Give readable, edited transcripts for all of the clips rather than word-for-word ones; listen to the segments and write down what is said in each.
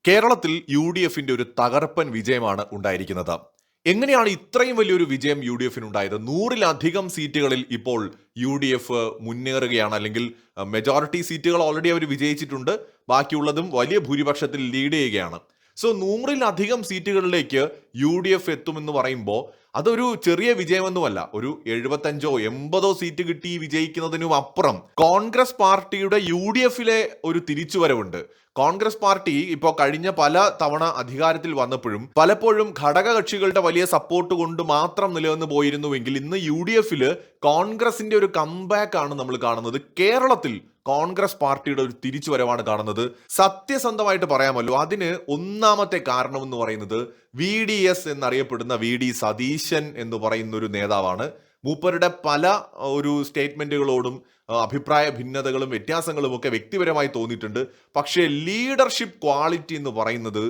കേരളത്തിൽ യു.ഡി.എഫിന്റെ ഒരു തകർപ്പൻ വിജയമാണ് ഉണ്ടായിരിക്കുന്നത്. എങ്ങനെയാണ് ഇത്രയും വലിയൊരു വിജയം യു.ഡി.എഫിന് ഉണ്ടായത്? 100-ലധികം സീറ്റുകളിൽ ഇപ്പോൾ യു.ഡി.എഫ് മുന്നേറുകയാണ്. അല്ലെങ്കിൽ മെജോറിറ്റി സീറ്റുകൾ ഓൾറെഡി അവർ വിജയിച്ചിട്ടുണ്ട്. ബാക്കിയുള്ളതും വലിയ ഭൂരിപക്ഷത്തിൽ ലീഡ് ചെയ്യുകയാണ്. സോ 100-ലധികം സീറ്റുകളിലേക്ക് യു.ഡി.എഫ് എത്തുമെന്ന് പറയുമ്പോൾ അതൊരു ചെറിയ വിജയമൊന്നുമല്ല. ഒരു 75-80 സീറ്റ് കിട്ടി വിജയിക്കുന്നതിനും അപ്പുറം കോൺഗ്രസ് പാർട്ടിയുടെ യു.ഡി.എഫിലെ ഒരു തിരിച്ചുവരവുണ്ട്. കോൺഗ്രസ് പാർട്ടി ഇപ്പോൾ കഴിഞ്ഞ പല തവണ അധികാരത്തിൽ വന്നപ്പോഴും പലപ്പോഴും ഘടകകക്ഷികളുടെ വലിയ സപ്പോർട്ട് കൊണ്ട് മാത്രം നിലനിന്ന് പോയിരുന്നുവെങ്കിൽ ഇന്ന് യു.ഡി.എഫില് കോൺഗ്രസിന്റെ ഒരു കംബാക്ക് ആണ് നമ്മൾ കാണുന്നത്. കേരളത്തിൽ കോൺഗ്രസ് പാർട്ടിയുടെ ഒരു തിരിച്ചുവരവാണ് കാണുന്നത്. സത്യസന്ധമായിട്ട് പറയാമല്ലോ, അതിന് ഒന്നാമത്തെ കാരണം എന്ന് പറയുന്നത് VDS എന്നറിയപ്പെടുന്ന VD സതീശൻ എന്ന് പറയുന്ന ഒരു നേതാവാണ്. മൂപ്പരുടെ പല ഒരു സ്റ്റേറ്റ്മെന്റുകളോടും അഭിപ്രായ ഭിന്നതകളും വ്യത്യാസങ്ങളും ഒക്കെ വ്യക്തിപരമായി തോന്നിയിട്ടുണ്ട്. പക്ഷേ ലീഡർഷിപ്പ് ക്വാളിറ്റി എന്ന് പറയുന്നത്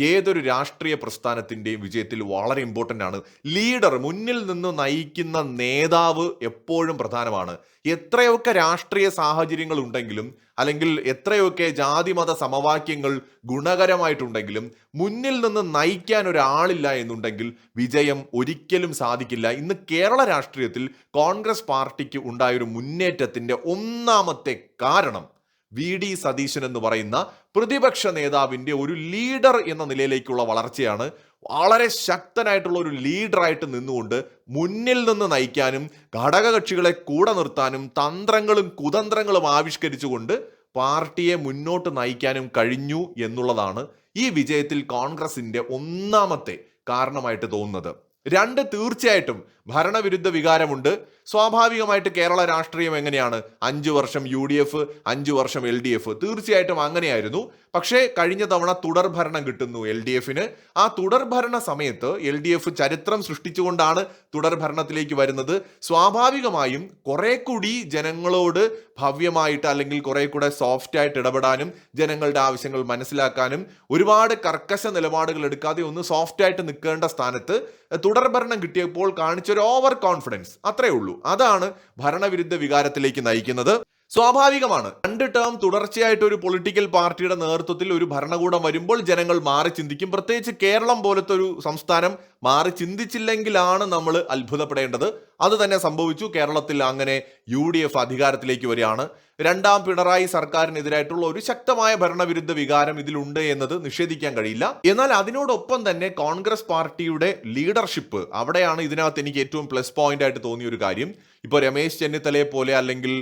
ഏതൊരു രാഷ്ട്രീയ പ്രസ്ഥാനത്തിന്റെയും വിജയത്തിൽ വളരെ ഇമ്പോർട്ടൻ്റ് ആണ്. ലീഡർ, മുന്നിൽ നിന്ന് നയിക്കുന്ന നേതാവ് എപ്പോഴും പ്രധാനമാണ്. എത്രയൊക്കെ രാഷ്ട്രീയ സാഹചര്യങ്ങൾ ഉണ്ടെങ്കിലും അല്ലെങ്കിൽ എത്രയൊക്കെ ജാതിമത സമവാക്യങ്ങൾ ഗുണകരമായിട്ടുണ്ടെങ്കിലും മുന്നിൽ നിന്ന് നയിക്കാൻ ഒരാളില്ല എന്നുണ്ടെങ്കിൽ വിജയം ഒരിക്കലും സാധിക്കില്ല. ഇന്ന് കേരള രാഷ്ട്രീയത്തിൽ കോൺഗ്രസ് പാർട്ടിക്ക് ഉണ്ടായൊരു മുന്നേറ്റത്തിന്റെ ഒന്നാമത്തെ കാരണം VD സതീശൻ എന്ന് പറയുന്ന പ്രതിപക്ഷ നേതാവിന്റെ ഒരു ലീഡർ എന്ന നിലയിലേക്കുള്ള വളർച്ചയാണ്. വളരെ ശക്തനായിട്ടുള്ള ഒരു ലീഡറായിട്ട് നിന്നുകൊണ്ട് മുന്നിൽ നിന്ന് നയിക്കാനും ഘടകകക്ഷികളെ കൂടെ നിർത്താനും തന്ത്രങ്ങളും കുതന്ത്രങ്ങളും ആവിഷ്കരിച്ചുകൊണ്ട് പാർട്ടിയെ മുന്നോട്ട് നയിക്കാനും കഴിഞ്ഞു എന്നുള്ളതാണ് ഈ വിജയത്തിൽ കോൺഗ്രസിന്റെ ഒന്നാമത്തെ കാരണമായിട്ട് തോന്നുന്നത്. രണ്ട്, തീർച്ചയായിട്ടും ഭരണവിരുദ്ധ വികാരമുണ്ട്. സ്വാഭാവികമായിട്ട് കേരള രാഷ്ട്രീയം എങ്ങനെയാണ്? 5 വർഷം UDF, 5 വർഷം LDF, തീർച്ചയായിട്ടും അങ്ങനെയായിരുന്നു. പക്ഷേ കഴിഞ്ഞ തവണ തുടർ ഭരണം കിട്ടുന്നു LDFന്. ആ തുടർ ഭരണ സമയത്ത് LDF ചരിത്രം സൃഷ്ടിച്ചുകൊണ്ടാണ് തുടർ ഭരണത്തിലേക്ക് വരുന്നത്. സ്വാഭാവികമായും കുറെ കൂടി ജനങ്ങളോട് ഭവ്യമായിട്ട് അല്ലെങ്കിൽ കുറെ കൂടെ സോഫ്റ്റ് ആയിട്ട് ഇടപെടാനും ജനങ്ങളുടെ ആവശ്യങ്ങൾ മനസ്സിലാക്കാനും ഒരുപാട് കർക്കശ നിലപാടുകൾ എടുക്കാതെ ഒന്ന് സോഫ്റ്റ് ആയിട്ട് നിൽക്കേണ്ട സ്ഥാനത്ത് തുടർ ഭരണം കിട്ടിയപ്പോൾ കാണിച്ചൊരു ഓവർ കോൺഫിഡൻസ്, അത്രേ ഉള്ളൂ. അതാണ് ഭരണവിരുദ്ധ വികാരത്തിലേക്ക് നയിക്കുന്നത്. സ്വാഭാവികമാണ്, 2 ടേം തുടർച്ചയായിട്ട് ഒരു പൊളിറ്റിക്കൽ പാർട്ടിയുടെ നേതൃത്വത്തിൽ ഒരു ഭരണകൂടം വരുമ്പോൾ ജനങ്ങൾ മാറി ചിന്തിക്കും. പ്രത്യേകിച്ച് കേരളം പോലത്തെ ഒരു സംസ്ഥാനം മാറി ചിന്തിച്ചില്ലെങ്കിലാണ് നമ്മൾ അത്ഭുതപ്പെടേണ്ടത്. അത് തന്നെ സംഭവിച്ചു. കേരളത്തിൽ അങ്ങനെ UDF അധികാരത്തിലേക്ക് വരികയാണ്. 2ാം പിണറായി സർക്കാരിനെതിരായിട്ടുള്ള ഒരു ശക്തമായ ഭരണവിരുദ്ധ വികാരം ഇതിലുണ്ട് എന്നത് നിഷേധിക്കാൻ കഴിയില്ല. എന്നാൽ അതിനോടൊപ്പം തന്നെ കോൺഗ്രസ് പാർട്ടിയുടെ ലീഡർഷിപ്പ്, അവിടെയാണ് ഇതിനകത്ത് എനിക്ക് ഏറ്റവും പ്ലസ് പോയിന്റ് ആയിട്ട് തോന്നിയ ഒരു കാര്യം. ഇപ്പോൾ രമേശ് ചെന്നിത്തലയെ പോലെ അല്ലെങ്കിൽ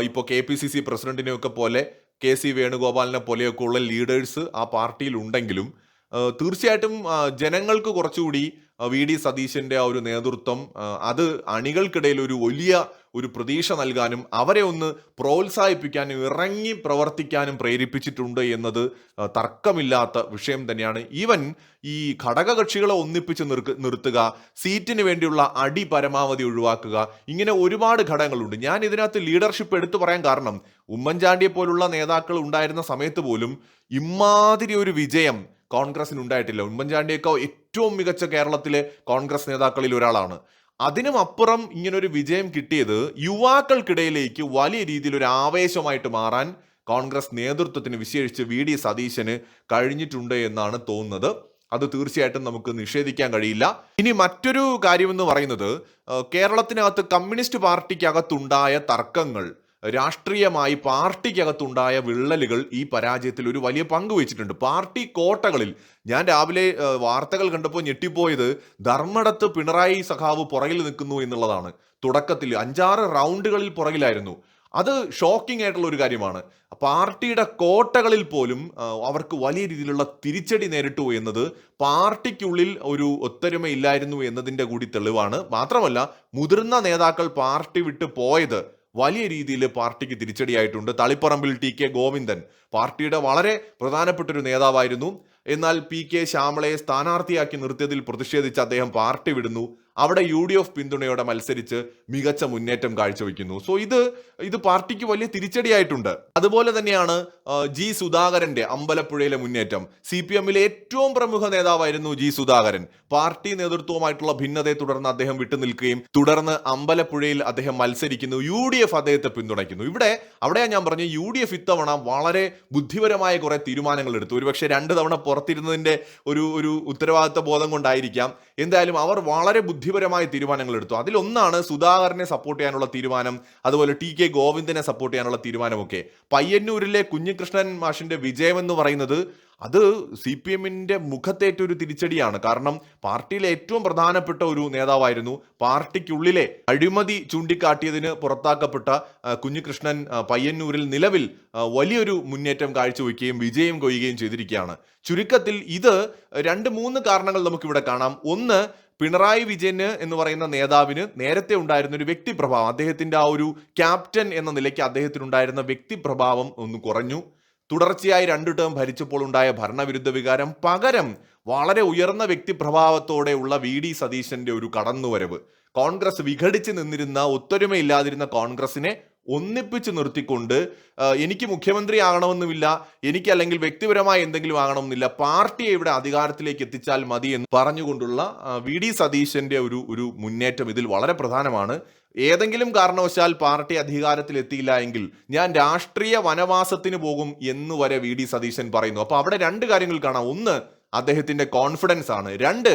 ഇപ്പോൾ KPCC പ്രസിഡന്റിനെയൊക്കെ പോലെ KC വേണുഗോപാലിനെ പോലെയൊക്കെ ഉള്ള ലീഡേഴ്സ് ആ പാർട്ടിയിൽ ഉണ്ടെങ്കിലും തീർച്ചയായിട്ടും ജനങ്ങൾക്ക് കുറച്ചുകൂടി VD സതീശന്റെ ആ ഒരു നേതൃത്വം അത് അണികൾക്കിടയിൽ ഒരു വലിയ ഒരു പ്രതീക്ഷ നൽകാനും അവരെ ഒന്ന് പ്രോത്സാഹിപ്പിക്കാനും ഇറങ്ങി പ്രവർത്തിക്കാനും പ്രേരിപ്പിച്ചിട്ടുണ്ട് എന്നത് തർക്കമില്ലാത്ത വിഷയം തന്നെയാണ്. ഈവൻ ഈ ഘടകകക്ഷികളെ ഒന്നിപ്പിച്ച് നിർത്തുക, സീറ്റിന് വേണ്ടിയുള്ള അടി പരമാവധി ഒഴിവാക്കുക, ഇങ്ങനെ ഒരുപാട് ഘടകങ്ങളുണ്ട്. ഞാൻ ഇതിനകത്ത് ലീഡർഷിപ്പ് എടുത്തു പറയാൻ കാരണം ഉമ്മൻചാണ്ടിയെ പോലുള്ള നേതാക്കൾ ഉണ്ടായിരുന്ന സമയത്ത് പോലും ഇമാതിരി ഒരു വിജയം കോൺഗ്രസിന് ഉണ്ടായിട്ടില്ല. ഉമ്മൻചാണ്ടിയൊക്കെ ഏറ്റവും മികച്ച കേരളത്തിലെ കോൺഗ്രസ് നേതാക്കളിൽ ഒരാളാണ്. അതിനും അപ്പുറം ഇങ്ങനൊരു വിജയം കിട്ടിയത് യുവാക്കൾക്കിടയിലേക്ക് വലിയ രീതിയിൽ ഒരു ആവേശമായിട്ട് മാറാൻ കോൺഗ്രസ് നേതൃത്വത്തിന്, വിശേഷിച്ച് VD സതീശന് കഴിഞ്ഞിട്ടുണ്ട് എന്നാണ് തോന്നുന്നത്. അത് തീർച്ചയായിട്ടും നമുക്ക് നിഷേധിക്കാൻ കഴിയില്ല. ഇനി മറ്റൊരു കാര്യമെന്ന് പറയുന്നത് കേരളത്തിനകത്ത് കമ്മ്യൂണിസ്റ്റ് പാർട്ടിക്കകത്തുണ്ടായ തർക്കങ്ങൾ, രാഷ്ട്രീയമായി പാർട്ടിക്കകത്തുണ്ടായ വിള്ളലുകൾ ഈ പരാജയത്തിൽ ഒരു വലിയ പങ്ക് വഹിച്ചിട്ടുണ്ട്. പാർട്ടി കോട്ടകളിൽ ഞാൻ രാവിലെ വാർത്തകൾ കണ്ടപ്പോൾ ഞെട്ടിപ്പോയത് ധർമ്മടത്ത് പിണറായി സഖാവ് പുറകിൽ നിൽക്കുന്നു എന്നുള്ളതാണ്. തുടക്കത്തിൽ 5-6 റൗണ്ടുകളിൽ പുറകിലായിരുന്നു. അത് ഷോക്കിംഗ് ആയിട്ടുള്ള ഒരു കാര്യമാണ്. പാർട്ടിയുടെ കോട്ടകളിൽ പോലും അവർക്ക് വലിയ രീതിയിലുള്ള തിരിച്ചടി നേരിട്ടു എന്നത് പാർട്ടിക്കുള്ളിൽ ഒരു ഒത്തൊരുമയില്ലായിരുന്നു എന്നതിൻ്റെ കൂടി തെളിവാണ്. മാത്രമല്ല, മുതിർന്ന നേതാക്കൾ പാർട്ടി വിട്ട് പോയത് വലിയ രീതിയിൽ പാർട്ടിക്ക് തിരിച്ചടിയായിട്ടുണ്ട്. തളിപ്പറമ്പിൽ TK ഗോവിന്ദൻ പാർട്ടിയുടെ വളരെ പ്രധാനപ്പെട്ട ഒരു നേതാവായിരുന്നു. എന്നാൽ PK ശ്യാമളയെ സ്ഥാനാർത്ഥിയാക്കി നിർത്തിയതിൽ പ്രതിഷേധിച്ച് അദ്ദേഹം പാർട്ടി വിടുന്നു. അവിടെ UDF പിന്തുണയോടെ മത്സരിച്ച് മികച്ച മുന്നേറ്റം കാഴ്ചവെക്കുന്നു. സോ ഇത് പാർട്ടിക്ക് വലിയ തിരിച്ചടിയായിട്ടുണ്ട്. അതുപോലെ തന്നെയാണ് ജി സുധാകരന്റെ അമ്പലപ്പുഴയിലെ മുന്നേറ്റം. CPM-ലെ ഏറ്റവും പ്രമുഖ നേതാവായിരുന്നു ജി സുധാകരൻ. പാർട്ടി നേതൃത്വവുമായിട്ടുള്ള ഭിന്നതയെ തുടർന്ന് അദ്ദേഹം വിട്ടുനിൽക്കുകയും തുടർന്ന് അമ്പലപ്പുഴയിൽ അദ്ദേഹം മത്സരിക്കുന്നു. UDF അദ്ദേഹത്തെ പിന്തുണയ്ക്കുന്നു. അവിടെയാണ് ഞാൻ പറഞ്ഞു UDF ഇത്തവണ വളരെ ബുദ്ധിപരമായ കുറെ തീരുമാനങ്ങൾ എടുത്തു. ഒരുപക്ഷെ 2 തവണ പുറത്തിരുന്നതിന്റെ ഒരു ഉത്തരവാദിത്ത ബോധം കൊണ്ടായിരിക്കാം. എന്തായാലും അവർ വളരെ ബുദ്ധിപരമായ തീരുമാനങ്ങൾ എടുത്തു. അതിലൊന്നാണ് സുധാകരനെ സപ്പോർട്ട് ചെയ്യാനുള്ള തീരുമാനം, അതുപോലെ TK ഗോവിന്ദനെ സപ്പോർട്ട് ചെയ്യാനുള്ള തീരുമാനമൊക്കെ. പയ്യന്നൂരിലെ കുഞ്ഞികൃഷ്ണൻ മാഷിന്റെ വിജയം എന്ന് പറയുന്നത് അത് CPM-ന്റെ മുഖത്തേറ്റൊരു തിരിച്ചടിയാണ്. കാരണം പാർട്ടിയിലെ ഏറ്റവും പ്രധാനപ്പെട്ട ഒരു നേതാവായിരുന്നു. പാർട്ടിക്കുള്ളിലെ അഴിമതി ചൂണ്ടിക്കാട്ടിയതിന് പുറത്താക്കപ്പെട്ട കുഞ്ഞികൃഷ്ണൻ പയ്യന്നൂരിൽ നിലവിൽ വലിയൊരു മുന്നേറ്റം കാഴ്ചവെക്കുകയും വിജയം കൊയ്യുകയും ചെയ്തിരിക്കുകയാണ്. ചുരുക്കത്തിൽ ഇത് 2-3 കാരണങ്ങൾ നമുക്കിവിടെ കാണാം. ഒന്ന്, പിണറായി വിജയന് എന്ന് പറയുന്ന നേതാവിന് നേരത്തെ ഉണ്ടായിരുന്ന ഒരു വ്യക്തിപ്രഭാവം, അദ്ദേഹത്തിന്റെ ആ ഒരു ക്യാപ്റ്റൻ എന്ന നിലയ്ക്ക് അദ്ദേഹത്തിനുണ്ടായിരുന്ന വ്യക്തിപ്രഭാവം ഒന്ന് കുറഞ്ഞു. തുടർച്ചയായി 2 ടേം ഭരിച്ചപ്പോൾ ഉണ്ടായ ഭരണവിരുദ്ധ വികാരം പകരം വളരെ ഉയർന്ന വ്യക്തിപ്രഭാവത്തോടെയുള്ള VD സതീശന്റെ ഒരു കടന്നുവരവ്, കോൺഗ്രസ് വിഘടിച്ച് നിന്നിരുന്ന, ഒത്തൊരുമയില്ലാതിരുന്ന കോൺഗ്രസിനെ ഒന്നിപ്പിച്ച് നിർത്തിക്കൊണ്ട് എനിക്ക് മുഖ്യമന്ത്രി ആകണമെന്നുമില്ല, എനിക്ക് അല്ലെങ്കിൽ വ്യക്തിപരമായി എന്തെങ്കിലും ആകണമെന്നില്ല, പാർട്ടിയെ ഇവിടെ അധികാരത്തിലേക്ക് എത്തിച്ചാൽ മതി എന്ന് പറഞ്ഞുകൊണ്ടുള്ള VD സതീശന്റെ ഒരു മുന്നേറ്റം ഇതിൽ വളരെ പ്രധാനമാണ്. ഏതെങ്കിലും കാരണവശാൽ പാർട്ടി അധികാരത്തിൽ എത്തിയില്ല എങ്കിൽ ഞാൻ രാഷ്ട്രീയ വനവാസത്തിന് പോകും എന്ന് വരെ VD സതീശൻ പറയുന്നു. അപ്പൊ അവിടെ 2 കാര്യങ്ങൾ കാണാം. ഒന്ന്, അദ്ദേഹത്തിന്റെ കോൺഫിഡൻസ് ആണ്. 2,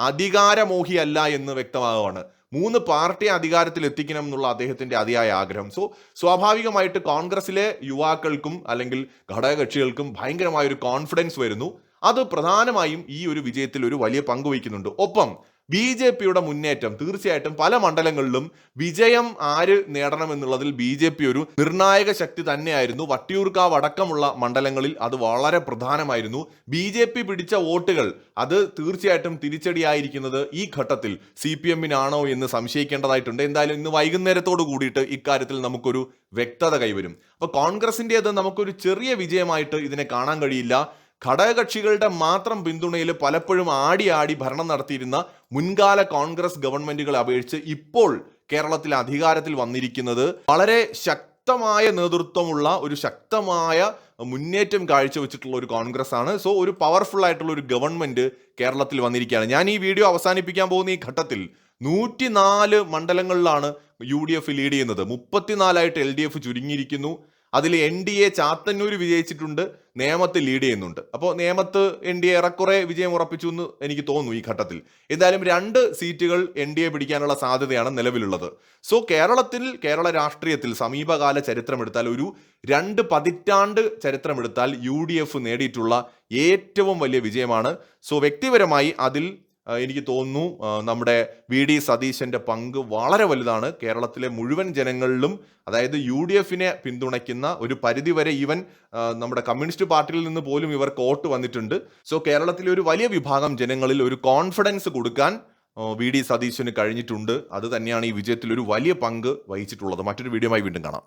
അധികാരമോഹിയല്ല എന്ന് വ്യക്തമാവുകയാണ്. 3, പാർട്ടിയെ അധികാരത്തിൽ എത്തിക്കണം എന്നുള്ള അദ്ദേഹത്തിന്റെ അതിയായ ആഗ്രഹം. സോ സ്വാഭാവികമായിട്ട് കോൺഗ്രസിലെ യുവാക്കൾക്കും അല്ലെങ്കിൽ ഘടകകക്ഷികൾക്കും ഭയങ്കരമായ ഒരു കോൺഫിഡൻസ് വരുന്നു. അത് പ്രധാനമായും ഈ ഒരു വിജയത്തിൽ ഒരു വലിയ പങ്ക് വഹിക്കുന്നുണ്ട്. ഒപ്പം BJP-യുടെ മുന്നേറ്റം തീർച്ചയായിട്ടും പല മണ്ഡലങ്ങളിലും വിജയം ആര് നേടണമെന്നുള്ളതിൽ BJP ഒരു നിർണായക ശക്തി തന്നെയായിരുന്നു. വട്ടിയൂർക്കാവ് അടക്കമുള്ള മണ്ഡലങ്ങളിൽ അത് വളരെ പ്രധാനമായിരുന്നു. BJP പിടിച്ച വോട്ടുകൾ അത് തീർച്ചയായിട്ടും തിരിച്ചടിയായിരിക്കുന്നത് ഈ ഘട്ടത്തിൽ CPM-നാണോ എന്ന് സംശയിക്കേണ്ടതായിട്ടുണ്ട്. എന്തായാലും ഇന്ന് വൈകുന്നേരത്തോട് കൂടിയിട്ട് ഇക്കാര്യത്തിൽ നമുക്കൊരു വ്യക്തത കൈവരും. അപ്പൊ കോൺഗ്രസിൻ്റെത് നമുക്കൊരു ചെറിയ വിജയമായിട്ട് ഇതിനെ കാണാൻ കഴിയില്ല. ഘടകകക്ഷികളുടെ മാത്രം പിന്തുണയിൽ പലപ്പോഴും ആടി ഭരണം നടത്തിയിരുന്ന മുൻകാല കോൺഗ്രസ് ഗവൺമെന്റുകളെ അപേക്ഷിച്ച് ഇപ്പോൾ കേരളത്തിൽ അധികാരത്തിൽ വന്നിരിക്കുന്നത് വളരെ ശക്തമായ നേതൃത്വമുള്ള ഒരു ശക്തമായ മുന്നേറ്റം കാഴ്ചവെച്ചിട്ടുള്ള ഒരു കോൺഗ്രസ് ആണ്. സോ ഒരു പവർഫുൾ ആയിട്ടുള്ള ഒരു ഗവൺമെന്റ് കേരളത്തിൽ വന്നിരിക്കുകയാണ്. ഞാൻ ഈ വീഡിയോ അവസാനിപ്പിക്കാൻ പോകുന്ന ഈ ഘട്ടത്തിൽ 104 മണ്ഡലങ്ങളിലാണ് UDF ലീഡ് ചെയ്യുന്നത്. 34ആയിട്ട് LDF ചുരുങ്ങിയിരിക്കുന്നു. അതിൽ NDA ചാത്തന്നൂർ വിജയിച്ചിട്ടുണ്ട്, നേമത്ത് ലീഡ് ചെയ്യുന്നുണ്ട്. അപ്പോൾ നേമത്ത് NDA ഏറെക്കുറെ വിജയം ഉറപ്പിച്ചു എന്ന് എനിക്ക് തോന്നുന്നു ഈ ഘട്ടത്തിൽ. എന്തായാലും 2 സീറ്റുകൾ NDA പിടിക്കാനുള്ള സാധ്യതയാണ് നിലവിലുള്ളത്. സോ കേരള രാഷ്ട്രീയത്തിൽ സമീപകാല ചരിത്രമെടുത്താൽ, ഒരു 2 പതിറ്റാണ്ട് ചരിത്രമെടുത്താൽ UDF നേടിയിട്ടുള്ള ഏറ്റവും വലിയ വിജയമാണ്. സോ വ്യക്തിപരമായി അതിൽ എനിക്ക് തോന്നുന്നു നമ്മുടെ VD സതീശന്റെ പങ്ക് വളരെ വലുതാണ്. കേരളത്തിലെ മുഴുവൻ ജനങ്ങളിലും, അതായത് UDF-നെ പിന്തുണയ്ക്കുന്ന ഒരു പരിധിവരെ ഈവൻ നമ്മുടെ കമ്മ്യൂണിസ്റ്റ് പാർട്ടിയിൽ നിന്ന് പോലും ഇവർക്ക് വോട്ട് വന്നിട്ടുണ്ട്. സോ കേരളത്തിലെ ഒരു വലിയ വിഭാഗം ജനങ്ങളിൽ ഒരു കോൺഫിഡൻസ് കൊടുക്കാൻ VD സതീശന് കഴിഞ്ഞിട്ടുണ്ട്. അത് തന്നെയാണ് ഈ വിജയത്തിൽ ഒരു വലിയ പങ്ക് വഹിച്ചിട്ടുള്ളത്. മറ്റൊരു വീഡിയോയുമായി വീണ്ടും കാണാം.